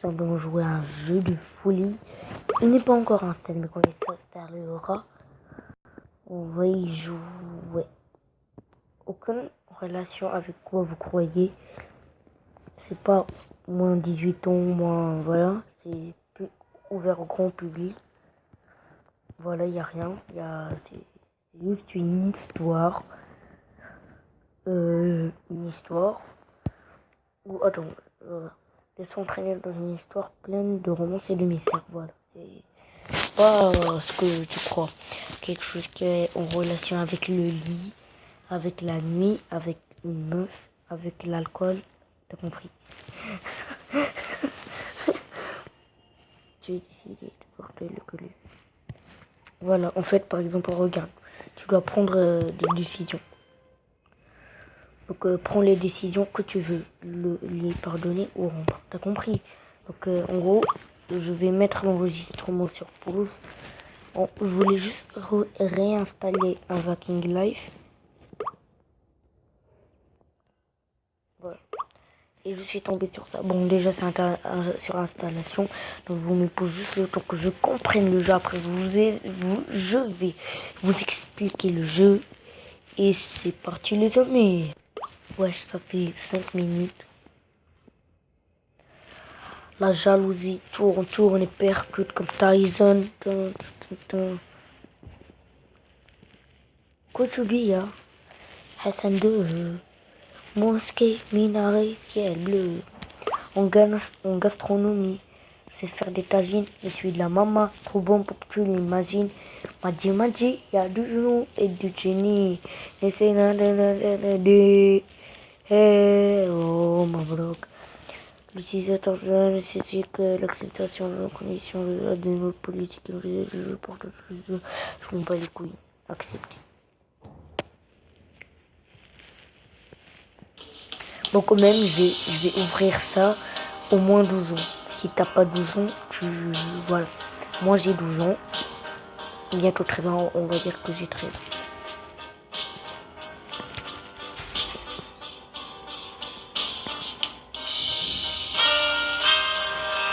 simplement jouer à un jeu de folie. Il n'est pas encore installé, mais quand il s'installera, on va y jouer. Aucune relation avec quoi vous croyez. C'est pas moins 18 ans, moins voilà. C'est plus ouvert au grand public. Voilà, il n'y a rien. C'est juste une histoire. Ou attends, de s'entraîner dans une histoire pleine de romances et de mystères. Voilà. C'est pas ce que tu crois. Quelque chose qui est en relation avec le lit, avec la nuit, avec une meuf, avec l'alcool. T'as compris? J'ai décidé de porter le collier. Voilà, en fait, par exemple, regarde, tu dois prendre des décisions. Donc, prends les décisions que tu veux, les pardonner ou rompre. T'as compris? Donc, en gros, je vais mettre l'enregistrement sur pause. Bon, je voulais juste réinstaller un Viking Life. Voilà. Et je suis tombé sur ça. Bon, déjà, c'est sur installation. Donc, vous me posez juste le temps que je comprenne le jeu. Après, je vais vous expliquer le jeu. Et c'est parti, les amis. Wesh, ça fait 5 minutes. La jalousie tourne et percute comme Tyson. Kouchoubia, Hassan II, mosquée, minaret, ciel bleu. En gastronomie, c'est faire des tagines. Je suis de la maman, trop bon pour que tu l'imagines. Madji, y a du genou et du génie. Et c'est oh, Mabrouk. L'utilisateur nécessite l'acceptation de la condition de notre politique et je porte je ne pas les couilles. Accepter. Bon, quand même, je vais ouvrir ça au moins 12 ans. Si t'as pas 12 ans, voilà. Moi, j'ai 12 ans. Bientôt 13 ans, on va dire que j'ai 13 ans.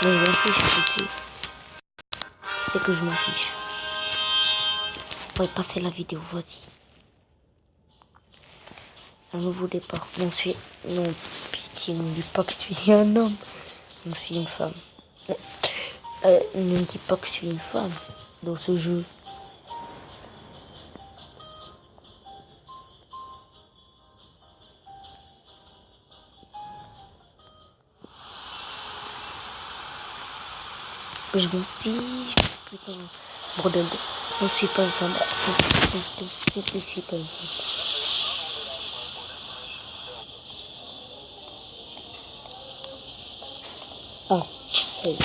Mais je m'en fiche, tu sais que je m'en fiche. On va passer la vidéo, vas-y. Un nouveau départ. Non, pitié, ne me dis pas que tu es un homme. Je suis une femme. Ne me dis pas que je suis une femme dans ce jeu. Je m'en fiche, putain. Bordel de... Je ne suis pas une femme. Je ne suis pas une femme. Ah, hey.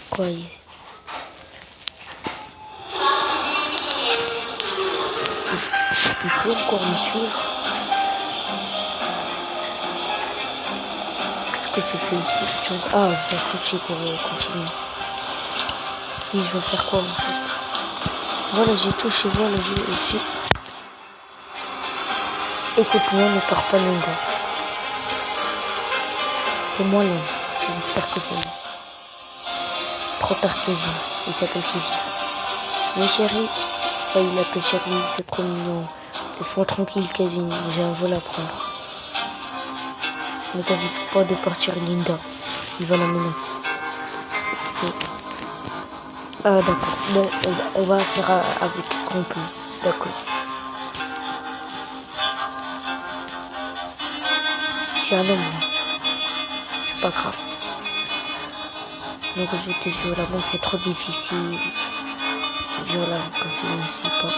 Quoi y est? Il faut encore me suivre. Qu'est-ce que tu fais ici? Ah, je vais toucher pour continuer. Et je vais faire quoi en fait? Voilà, j'ai touché, voilà, j'ai suis. Écoute-moi, ne pars pas longtemps. C'est moi l'homme. J'espère que c'est moi. Trop tard Kevin. Il s'appelle Kevin. Mais chérie, il l'appelle chérie, c'est trop mignon. Laisse-moi tranquille Kevin, j'ai un vol à prendre. Ne t'avise pas de partir Linda. Il va la menacer. Okay. Ah d'accord. Bon, on va faire avec ce qu'on peut. D'accord. Je suis un homme. C'est pas grave. Donc je te jure, là, bon, c'est trop difficile. Jure là, quand tu ne me suis pas.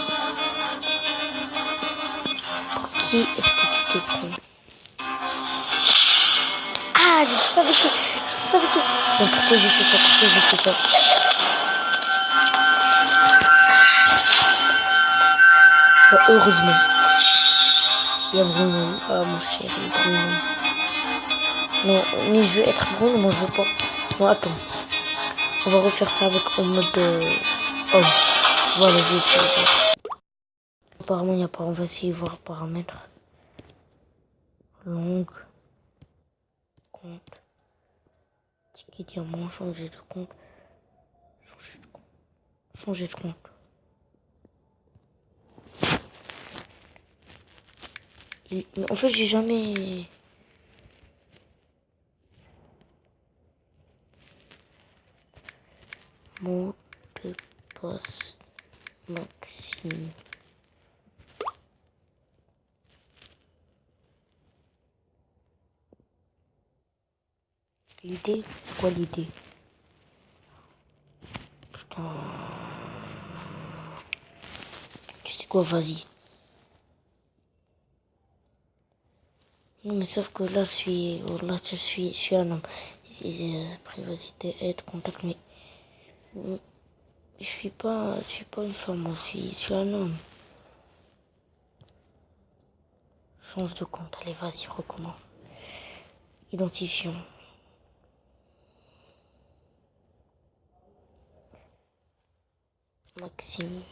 Pour qui est-ce que tu te prends? Ah, je savais que... Donc pourquoi j'ai fait ça? Bah, heureusement. Il y a Bruno. Ah, mon chéri, Bruno. Non, mais je veux être Bruno, moi je veux pas. Non, attends. On va refaire ça avec en mode homme. Voilà, je vais faire ça. Apparemment, il n'y a pas. On va essayer de voir paramètres. Longue. Compte. Ticket diamant. Changer de compte. Changer de compte. Changer de compte. Mais en fait, j'ai jamais... Mot de passe Maxime. L'idée, c'est quoi l'idée? Putain. Tu sais quoi, vas-y. Non, mais sauf que là, je suis un homme. Privacité, aide, contact, mais je suis pas une femme, je suis un homme. Change de compte, allez, vas-y, recommence. Identifiant. Maxime.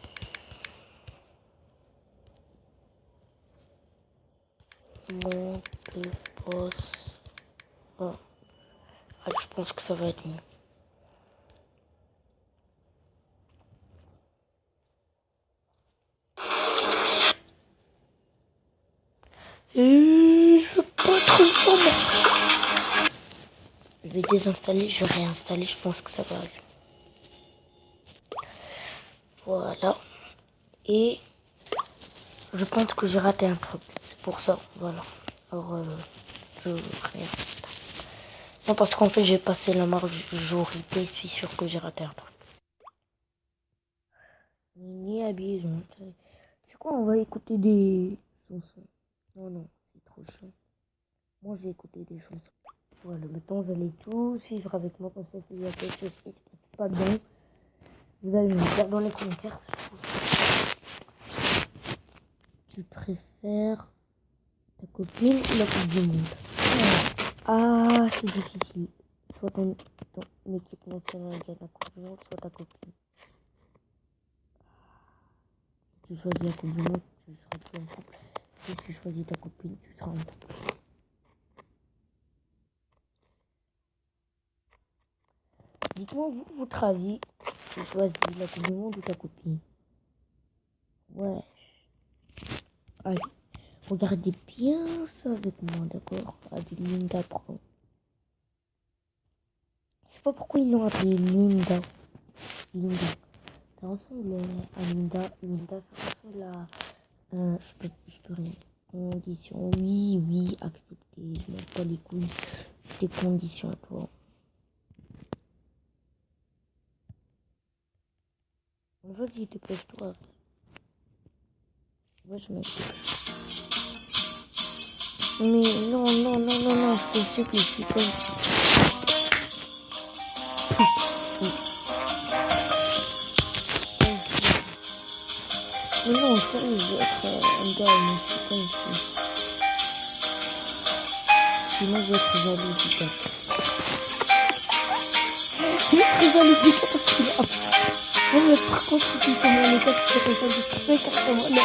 Mot de passe. Oh. Allez, je pense que ça va être mieux. Je veux pas trop fort. Je vais désinstaller, je vais réinstaller, je pense que ça va aller. Voilà. Et je pense que j'ai raté un truc. C'est pour ça, voilà. Alors, je réinstalle. Non, parce qu'en fait, j'ai passé la majorité, je suis sûr que j'ai raté un truc. Ni habillé, c'est quoi, on va écouter des chansons. Non, non, c'est trop chaud. Moi, j'ai écouté des chansons. Voilà, maintenant, vous allez tout suivre avec moi, comme ça, s'il y a quelque chose qui se passe pas bien, vous allez me dire dans les commentaires. Tu préfères ta copine ou la coupe du monde? Ah, c'est difficile. Soit ton équipe nationale gagne la coupe du monde, soit ta copine. Tu choisis la coupe du monde, tu seras plus en couple. Si tu choisis ta copine, tu seras en couple. Dites-moi, vous, votre avis, tu choisis la coupe du monde ou ta copine? Ouais. Allez, regardez bien ça avec moi, d'accord? Adelinda Pro. Je sais pas pourquoi ils l'ont appelé Linda. Linda. Ça ressemble à Linda. Linda, ça ressemble à... je peux rien. Conditions. Oui, oui, accepter. Je n'ai pas les couilles. Tes conditions à toi. Vas-y, dépêche-toi. Ouais, je m'explique. Mais non, non, non, non, non, je te supplie, je suis comme... Mais non, ça, je veux être un gars, mais je suis comme ici. Sinon, je vais être jaloux du gars. Je vais être jaloux du gars parce qu'il a... Non, mais par contre, si tu tombes dans les gars, tu serais jaloux. Tu fais carrément là.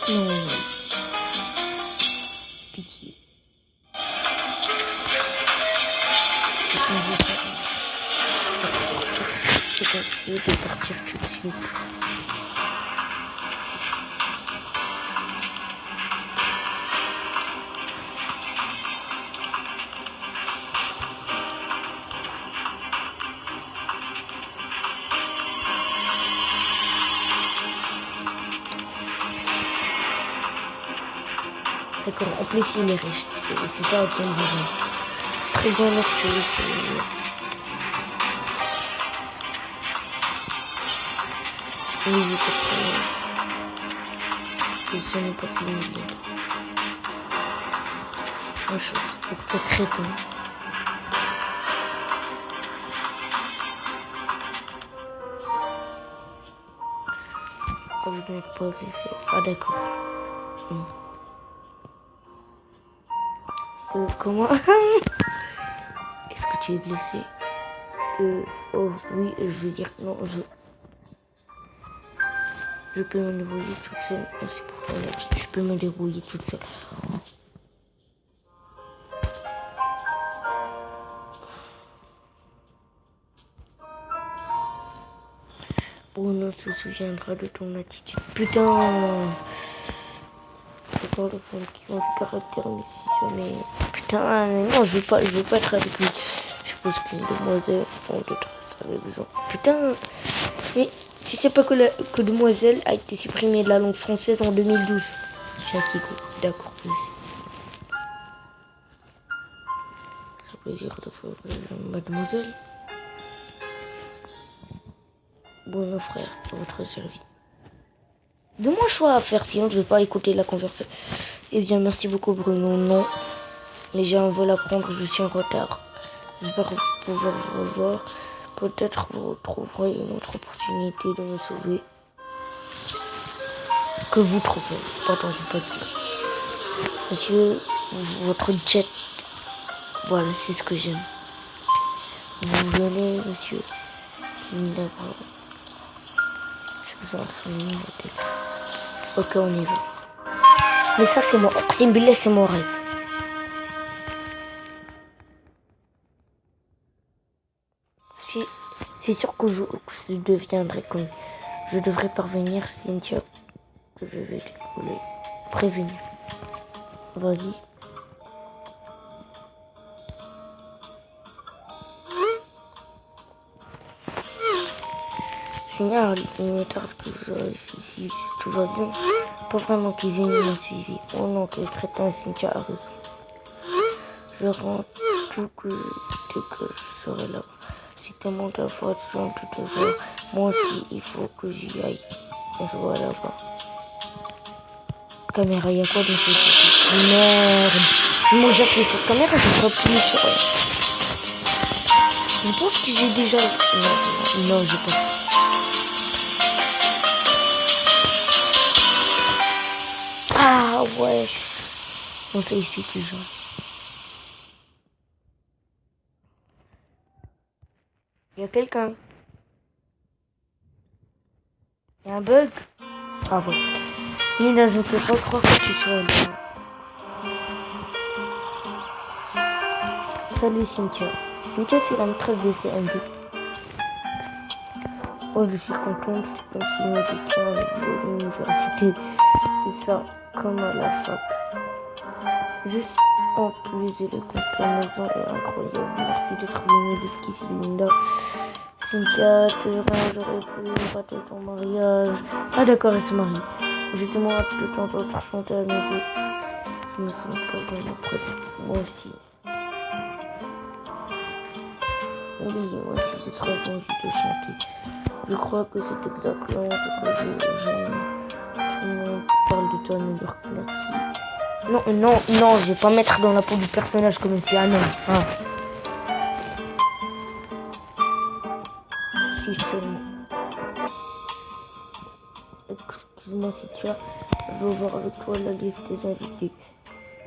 Non. Pitié. Je vais sortir tout de suite. D'accord, en plus il est riche, c'est ça qui me raison. Très bon acteur, oui, j'ai compris. Et ce n'est pas fini. Une chose, c'est très bon. Oh, je ne peux pas laisser. Ah d'accord. Comment est-ce que tu es blessé? Oh oui, je veux dire non, Je peux me débrouiller toute seule. Merci pour ton aide. Je peux me débrouiller toute seule. Bruno se souviendra de ton attitude. Putain! C'est pas le fond qui ont du caractère, mais si jamais. Putain, non, je veux pas être avec lui. Je suppose qu'une demoiselle en détresse avait besoin. Putain! Mais tu sais pas que demoiselle a été supprimée de la langue française en 2012. Chakigo, d'accord, aussi. Ça veut dire de faire mademoiselle. Bon, frère, à votre service. Donne-moi un choix à faire, sinon je vais pas écouter la conversation. Eh bien, merci beaucoup, Bruno. Non, mais j'ai un vol à prendre, je suis en retard. J'espère pouvoir vous revoir. Peut-être vous trouverez une autre opportunité de me sauver. Que vous trouvez. Pardon, j'ai pas dit. Monsieur, votre jet. Voilà, c'est ce que j'aime. Vous venez, monsieur. D'accord. Je vous en souviens. Ok, on y va. Mais ça, c'est mon... c'est mon rêve. C'est sûr que je deviendrai comme... Je devrais parvenir, Cynthia, que je vais décoller. Prévenir. Vas-y. Génial, il me tarde que j'arrive ici. Tout va bien. Pas vraiment qu'ils viennent me suivi. Oh non, quel crétin, Cynthia a raison. Je rends tout que dès que je serai là. Si tu montes à voiture de te voir, moi aussi, il faut que j'y aille. On se voit là-bas. Caméra, il y a quoi dans cette photo? Merde. Moi, j'ai appuyé sur caméra, j'ai pas appuyé sur elle. Je pense que j'ai déjà... Non, j'ai pas. Ah, wesh. On sait ici toujours. Il y a quelqu'un. Il y a un bug. Ah ouais. Nina, je ne peux pas croire que tu sois là. Salut Cynthia. Cynthia, c'est la maîtresse des CMB. Oh, je suis contente. C'est comme si nous étions à l'université. C'est ça, comme à la fac. Juste en plus de l'école, la maison est incroyable. Merci d'être venue jusqu'ici, Linda. Cynthia, j'aurais pu rater ton mariage. Ah d'accord, elle se marie. J'ai tellement hâte de t'entendre chanter à nouveau. Je me sens pas vraiment prête. Moi aussi. Oui, moi aussi j'ai très envie de chanter. Je crois que c'est exactement ce que j'en parle de toi, New York. Merci. Non, je vais pas mettre dans la peau du personnage comme monsieur Anon. Hein. Si seulement. Excuse-moi si tu as. Je veux voir avec toi la liste des invités.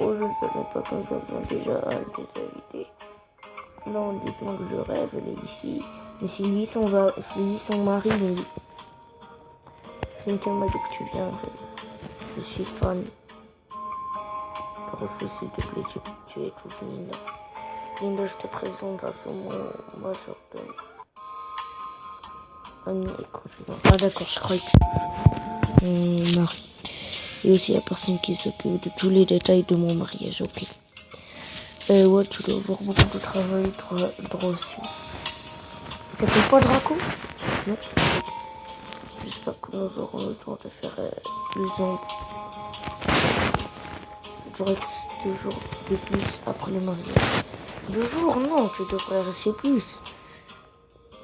Oh, je ne savais pas que nous avions déjà des invités. Non, dites-moi que je rêve, elle est ici. Mais c'est lui son mari, mais... Cynthia m'a dit que tu viendrais. Je suis fan. Parce que s'il te plaît, tu es toute Linda. Linda, je te présente à ce moment ma certaine amie et confidente. Ah d'accord, je crois que mon mari. Et aussi la personne qui s'occupe de tous les détails de mon mariage, ok. Ouais, tu dois avoir beaucoup de travail, droit aussi. Ça s'appelle pas Draco? Non. J'espère que nous aurons le temps de faire plus d'ombre. Je reste 2 jours de plus après le mariage. 2 jours? Non, tu devrais rester plus.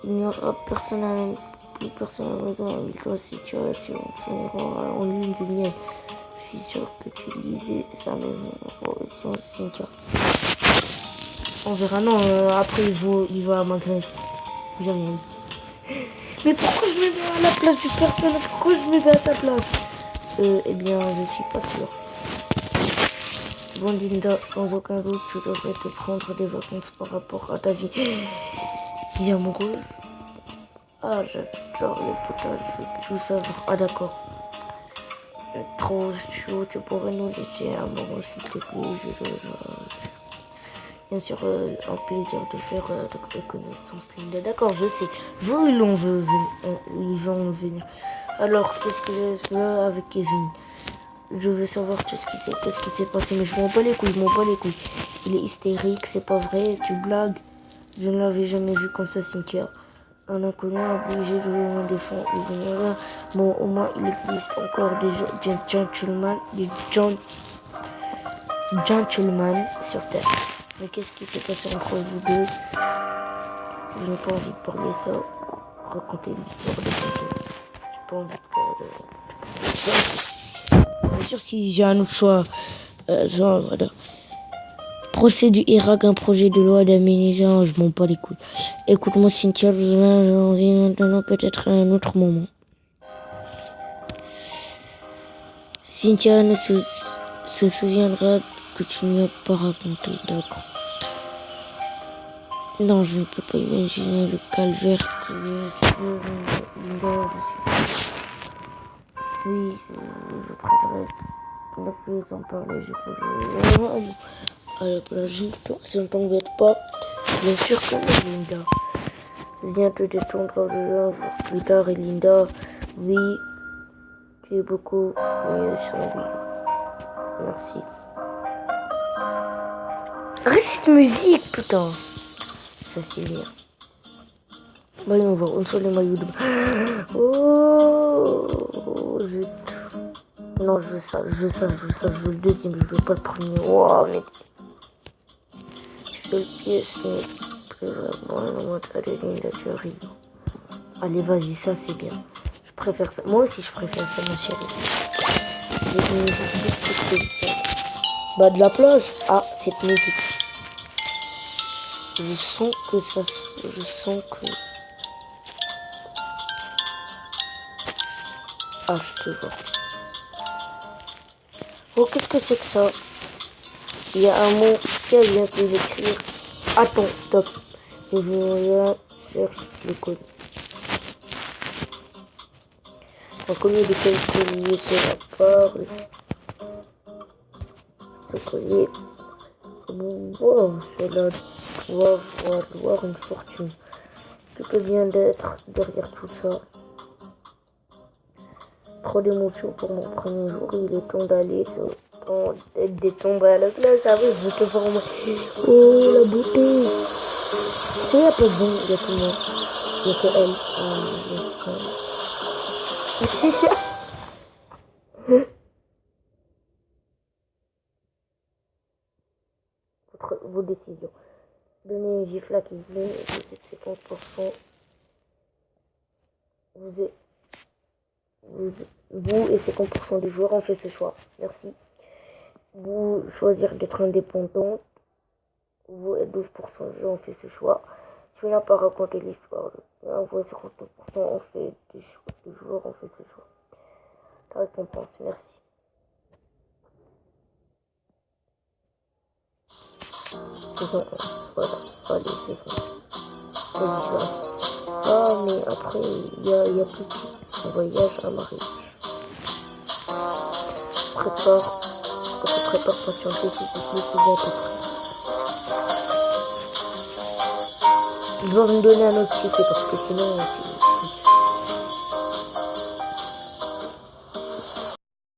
Il n'y aura plus personne à la maison avec toi si tu restes en lune de miel. Je suis sûre que tu lisais sa maison en Cynthia. On verra, non, après il va m'agresser. J'ai rien dit. Mais pourquoi je me mets à la place du personnage? Pourquoi je me mets à ta place? Eh bien, je suis pas sûre. Bon, Linda, sans aucun doute, tu devrais te prendre des vacances par rapport à ta vie amoureuse. Ah, j'adore les potages, je veux tout savoir. Ah, d'accord. trop chaud, tu pourrais nous laisser un moment s'il te plaît. Bien sûr, un plaisir de faire de connaissance, Linda. D'accord, je sais. Vous, ils vont venir. Alors, qu'est-ce que je veux avec Kevin? Je veux savoir tout qu'est-ce qui s'est passé, mais je m'en bats les couilles, Il est hystérique, c'est pas vrai, tu blagues. Je ne l'avais jamais vu comme ça, Cynthia. Un inconnu obligé de me défendre. Bon, au moins, il existe encore des gentlemen sur Terre. Mais qu'est-ce qui s'est passé entre vous deux? Je n'ai pas envie de parler ça. Raconter l'histoire de quelqu'un. J'ai pas envie de ça. Bien sûr, si j'ai un autre choix, genre, voilà. Procès du Irak, un projet de loi d'aménagement, je m'en bats les couilles. Écoute-moi, Cynthia, j'ai envie maintenant peut-être à un autre moment. Cynthia ne se souviendra que tu n'y as pas raconté, d'accord. Non, je ne peux pas imaginer le calvaire qui est sur Linda. Oui, je préférerais ne plus en parler. À la plage, ça ne t'embête pas. Bien sûr que non, Linda. Viens te détendre un jour plus tard, et Linda. Oui, tu es beaucoup mieux sans lui. Merci. Arrête cette musique, putain. Ça c'est bien. Voyons voir, on soit les maillots de bain. Oh, non, je veux ça, je veux le deuxième, je veux pas le premier. Oh, mais... Je veux le pied, c'est vraiment allez, Linda, tu arrives. Allez, vas-y, ça c'est bien. Je préfère ça. Moi aussi, je préfère ça, ma chérie. J'ai une musique. Bah, de la place. Ah, cette musique. Je sens que ça... Je sens que... Ah, je te vois. Oh, qu'est-ce que c'est que ça? Il y a un mot qui vient de l'écrire. Attends, stop. Je viens chercher le code. Un collier de quel collier sera parle? Ce collier. Wow, cela doit valoir une fortune. Que peut bien d'être derrière tout ça? Trop d'émotions pour mon premier jour. Il est temps d'aller tomber à la classe. Ah oui, je veux te voir en... Oh, la beauté. Il n'y a pas de bon, il y a tout le monde. Il n'y a que elle. Vos décisions. Donnez une gifle à Kevin et vous êtes 50%. Vous et 50% des joueurs ont fait ce choix. Merci. Vous choisir d'être indépendante. Vous et 12% des gens ont fait ce choix. Tu n'as pas raconté l'histoire. Vous et 50% ont fait des choix. Les joueurs ont fait ce choix. Ta récompense. Merci. Voilà. Allez, c'est bon. Ah, mais après, il y a plus de voyage à Marie. Prépare patienter, s'il te plaît, c'est bien tout. Ils vont me donner un autre ticket parce que sinon,